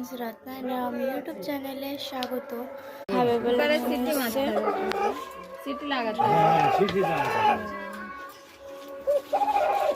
Friends, রত্নারাম YouTube চ্যানেলে স্বাগত। খাবে বলে মনে হচ্ছে। সিটি লাগাতে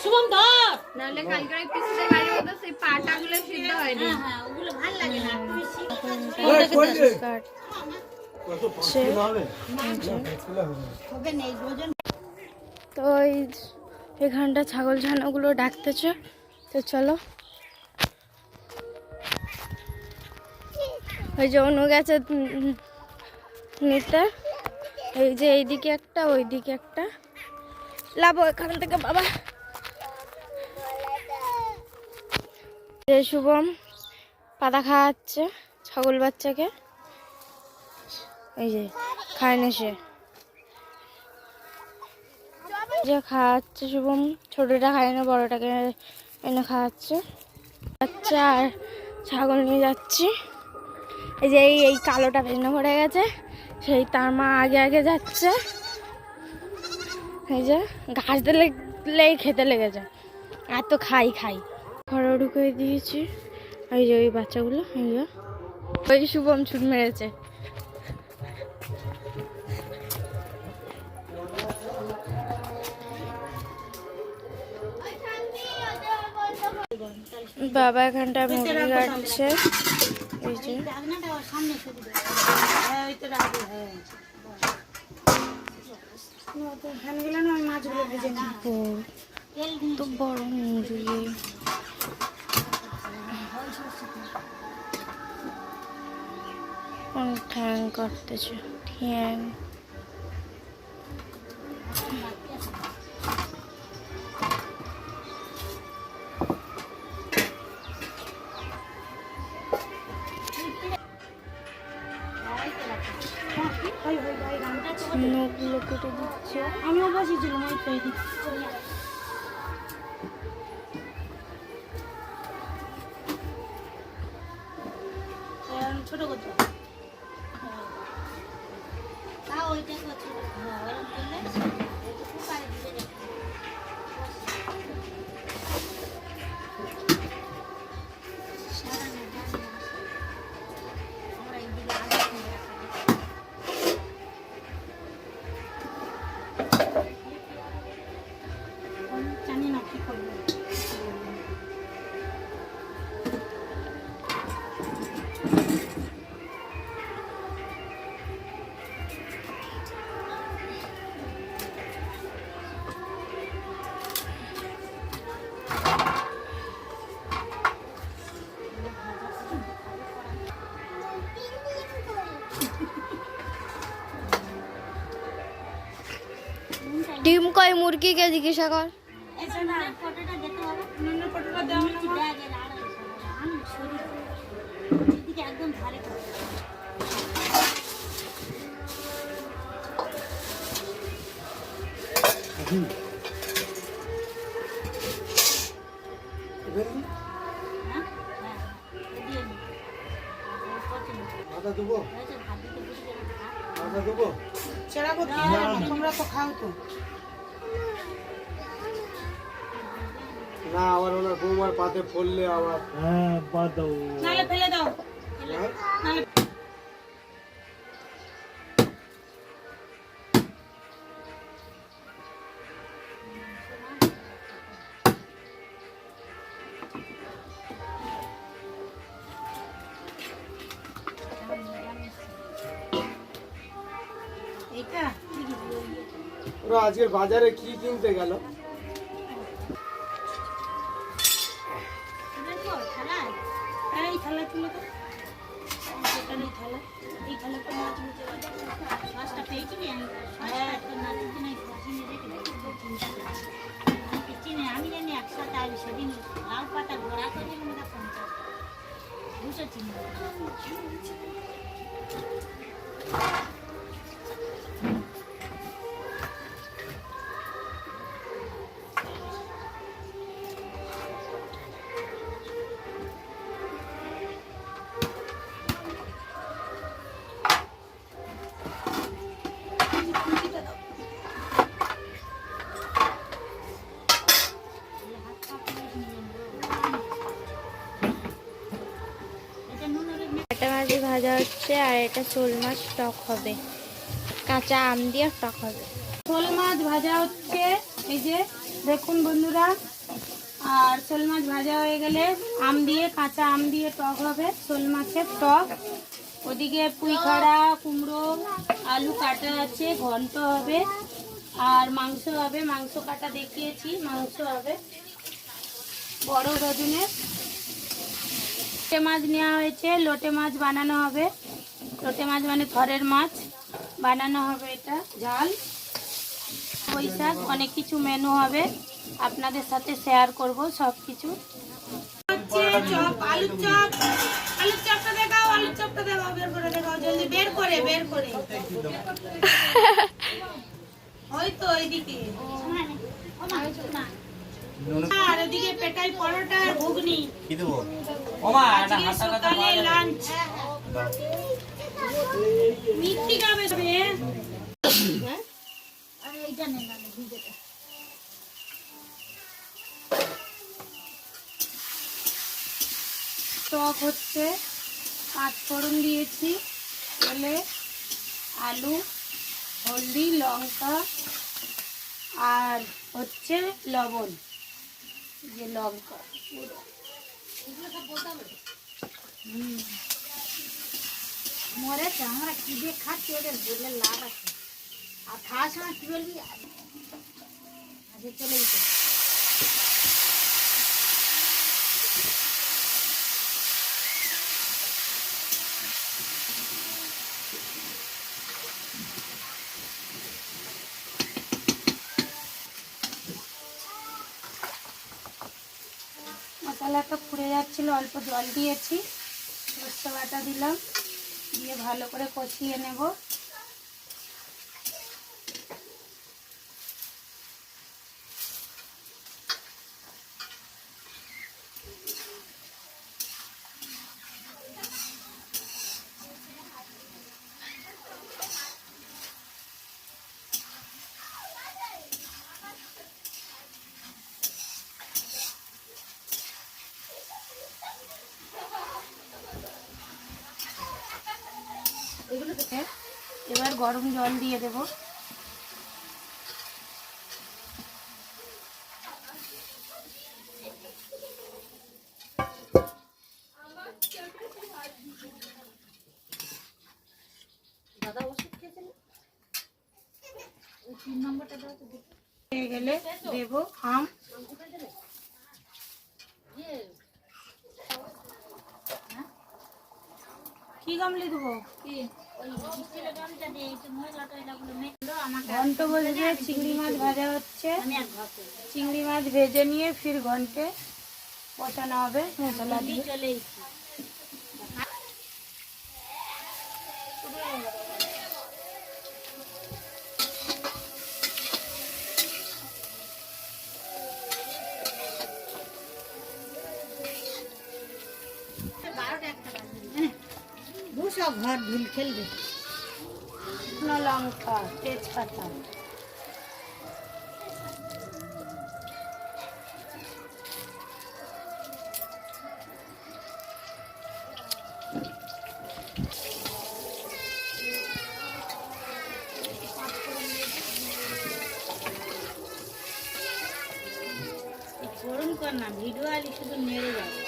শুভম ধর নালে কালকে পিছনে গাড়ির মধ্যে সেই পাটাগুলো সিদ্ধ হয়নি। হ্যাঁ ওগুলো ভালো লাগে না। তো এখানটা ছাগল ছানাগুলো ডাকতেছে, তো চলো। ওই যে অনু গেছে নিতে, এই যে এইদিকে একটা ওইদিকে একটা, লাভ এখান থেকে বাবা। যে শুভম পাতা খাওয়াচ্ছে ছাগল বাচ্চাকে, এই যে খায় না সে, যে খাওয়াচ্ছে শুভম। ছোটটা খায় না, বড়টাকে এনে খাওয়াচ্ছে। বাচ্চা আর ছাগল নিয়ে যাচ্ছি। এই যে এই কালোটা ভেঙে পড়ে গেছে, সেই তার মা আগে আগে যাচ্ছে। এই যে ঘাস দিলেই খেতে লেগে যায়, এত খাই ঘরে ঢুকে দিয়েছি। এই যে ওই বাচ্চাগুলো, এই যে ওই শুভম ছুট মেরেছে। বাবা এখানটা মুরগি কাটছে, এই যে তো বড় মুরগি। ঠ্যাং কাটতেছে, ঠ্যাং। নখগুলো কেটে দিচ্ছে। আমিও বসেছিলাম ওই তৈরি ছোট করতে ওইটা করছিল। হ্যাঁ ওরকম করলে কুকারে দিতে যাবে। জানি না কি করবো। ডিম কয় মুরগিকে জিজ্ঞাসা কর। একদম ধারে তোমরা তো খাও তো না, আবার ওনার বৌমার পাতে পড়লে আবার বাদ দাও, নালে ফেলে দাও। ওরা আজকের বাজারে কি কিনতে গেল? এই থালা তুলো তো, এই থালা, এই থালা তো মাছ মাছটা পেয়েছি চিনে আমি জানি একসাথে আর সেদিন লাউ পাতা গোড়া করে 50 200 চিনি। বাটা মাছ ভাজা হচ্ছে আর এটা শোল মাছ টক হবে, কাঁচা আম দিয়ে টক হবে। শোল মাছ ভাজা হচ্ছে, এই যে দেখুন বন্ধুরা। আর শোল মাছ ভাজা হয়ে গেলে আম দিয়ে, কাঁচা আম দিয়ে টক হবে, শোল মাছের টক। ওদিকে পুঁই খাড়া, কুমড়ো, আলু কাটা আছে, ঘন্ট হবে। আর মাংস হবে, মাংস কাটা দেখিয়েছি, মাংস হবে বড় রজনের। লোটে মাছ নেওয়া হয়েছে, লোটে মাছ বানানো হবে। লোটে মাছ মানে থরের মাছ বানানো হবে, এটা ঝাল। বৈশাখ অনেক কিছু মেনু হবে, আপনাদের সাথে শেয়ার করব সব কিছু। চপ, আলুর চপ, আলুর চপটা দেখাও, আলুর চপটা দেখাও, বের করে দেখাও, জলদি বের করে বের করে। ওই তো এইদিকে, আর ওদিকে পেটাই পরোটা আর ঘুগনি। কি দেবো? আজকে সকালে লাঞ্চ। মিষ্টি খাবে সবে? টক হচ্ছে, পাঁচ ফোড়ন দিয়েছি, তেলে আলু, হলদি, লঙ্কা আর হচ্ছে লবণ, যে লঙ্কা মরে আমরা কি দিয়ে খাচ্ছি, ওদের বললে লাভ আছে। আর খাওয়ার সময় কি বলবি, আজকে চলে যেতে। মশলাটা পুড়ে যাচ্ছিল, অল্প জল দিয়েছি, সরষে বাটা দিলাম, দিয়ে ভালো করে কষিয়ে নেব। এবার গরম জল দিয়ে দেব। হয়ে গেলে দেব আম। কি গামলি দেবো? ঘন্ট বসে, চিংড়ি মাছ ভাজা হচ্ছে, চিংড়ি মাছ ভেজে নিয়ে ফির ঘন্টে বসানো হবে মশলা দিয়ে। সব ঘর ঢিল খেলবে। শুকনো লঙ্কা, তেজপাতা, ফোড়ন কর না, ভিডিও আলি শুধু নেড়ে যাবে।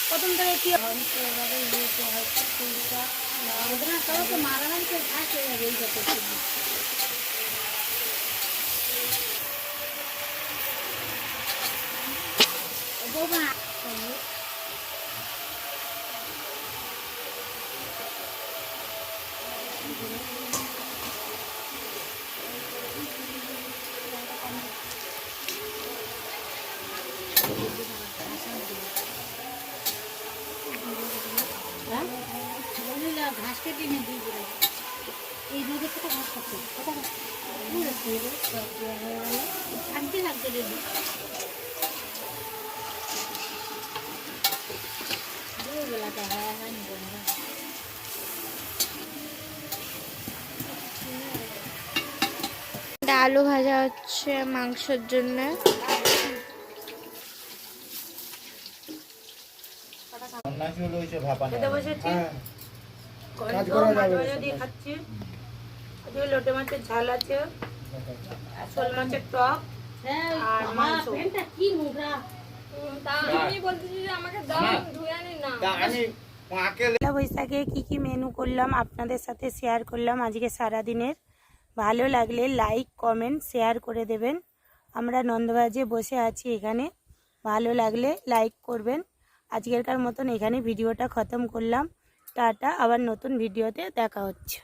প্রথম থেকে কি মারা হয়েছে, ঘাস হয়ে যাবে। এই যাতে ঘাস কেটে নিয়ে দিয়ে দিল। এই রোদের থেকে ঘাস কাটছে, থাকতে থাকতে দেবো। দুবেলাটা হয়নি বন্ধু। আলু ভাজা হচ্ছে মাংসের জন্য। খেতে বসেছি, হ্যাঁ, কাজ গন্ধ করা মাছ যাবে। ভাজা দিয়ে খাচ্ছি। এদিকে লোটে মাছের ঝাল আছে, আর শোল মাছের টক আর মাংস। আমি বলতেছি যে আমাকে দাও, ধুয়ে আনি না। পয়লা বৈশাখে কি কি মেনু করলাম আপনাদের সাথে শেয়ার করলাম আজকে সারাদিনের। ভালো লাগলে লাইক কমেন্ট শেয়ার করে দেবেন। আমরা নন্দবাজে বসে আছি এখানে, ভালো লাগলে লাইক করবেন। আজকেরকার মতন এখানে ভিডিওটা খতম করলাম। টাটা, আবার নতুন ভিডিওতে দেখা হচ্ছে।